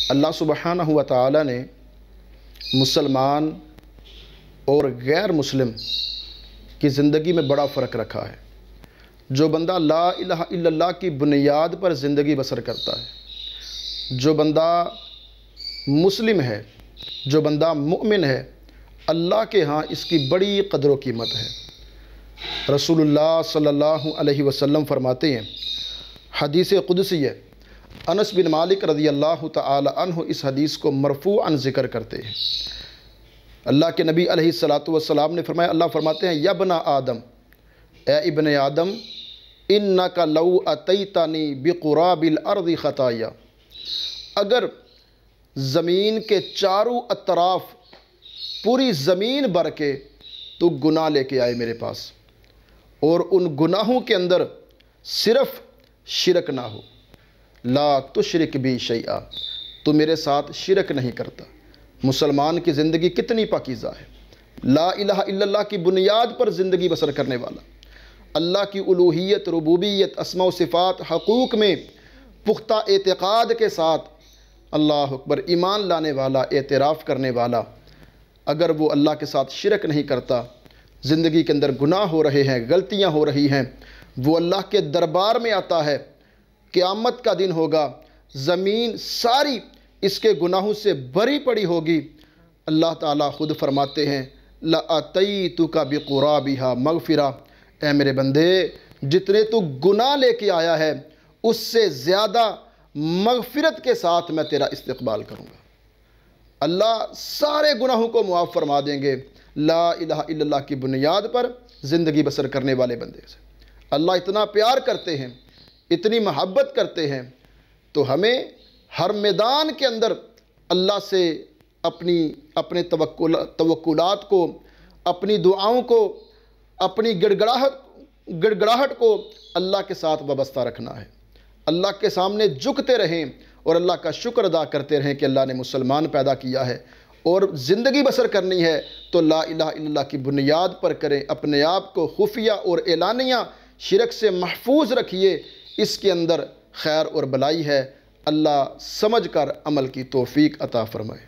اللہ سبحانہ و تعالی نے مسلمان اور غیر مسلم کی زندگی میں بڑا فرق رکھا ہے۔ جو بندہ لا الہ الا اللہ کی بنیاد پر زندگی بسر کرتا ہے، جو بندہ مسلم ہے، جو بندہ مؤمن ہے، اللہ کے ہاں اس کی بڑی قدر و قیمت ہے۔ رسول اللہ صلی اللہ علیہ وسلم فرماتے ہیں، حدیث قدسی ہے، انس بن مالک رضی اللہ تعالی عنہ اس حدیث کو مرفوعاً ذکر کرتے ہیں۔ اللہ کے نبی علیہ الصلاۃ والسلام نے فرمایا، اللہ فرماتے ہیں، یا ابن آدم، اے ابن آدم، انک لو اتیتنی بقراب الارض خطایا، اگر زمین کے چاروں اطراف پوری زمین بھر کے تو گناہ لے کے آئے میرے پاس، اور ان گناہوں کے اندر صرف شرک نہ ہو، لا تشرک بی شیئا، تو میرے ساتھ شرک نہیں کرتا۔ مسلمان کی زندگی کتنی پاکیزہ ہے، لا الہ الا اللہ کی بنیاد پر زندگی بسر کرنے والا، اللہ کی الوہیت، ربوبیت، اسماء و صفات، حقوق میں پختہ اعتقاد کے ساتھ اللہ اکبر ایمان لانے والا، اعتراف کرنے والا، اگر وہ اللہ کے ساتھ شرک نہیں کرتا، زندگی کے اندر گناہ ہو رہے ہیں، غلطیاں ہو رہی ہیں، وہ اللہ کے دربار میں آتا ہے، قیامت کا دن ہوگا، زمین ساری اس کے گناہوں سے بری پڑی ہوگی، اللہ تعالیٰ خود فرماتے ہیں، لَأَتَيْتُكَ بِقُرَابِهَا مَغْفِرَةً، اے میرے بندے جتنے تو گناہ لے کے آیا ہے اس سے زیادہ مغفرت کے ساتھ میں تیرا استقبال کروں گا۔ اللہ سارے گناہوں کو معاف فرما دیں گے لا الہ الا اللہ کی بنیاد پر زندگی بسر کرنے والے بندے سے۔ اللہ اتنا پیار کرتے ہیں، اتنی محبت کرتے ہیں، تو ہمیں ہر میدان کے اندر اللہ سے اپنے توکلات کو، اپنی دعاؤں کو، اپنی گڑگڑاہٹ کو اللہ کے ساتھ وابستہ رکھنا ہے۔ اللہ کے سامنے جھکتے رہیں اور اللہ کا شکر ادا کرتے رہیں کہ اللہ نے مسلمان پیدا کیا ہے، اور زندگی بسر کرنی ہے تو لا الہ الا اللہ کی بنیاد پر کریں، اپنے آپ کو خفیہ اور اعلانیہ شرک سے محفوظ رکھیے، اس کے اندر خیر اور بلائی ہے۔ اللہ سمجھ کر عمل کی توفیق عطا فرمائے۔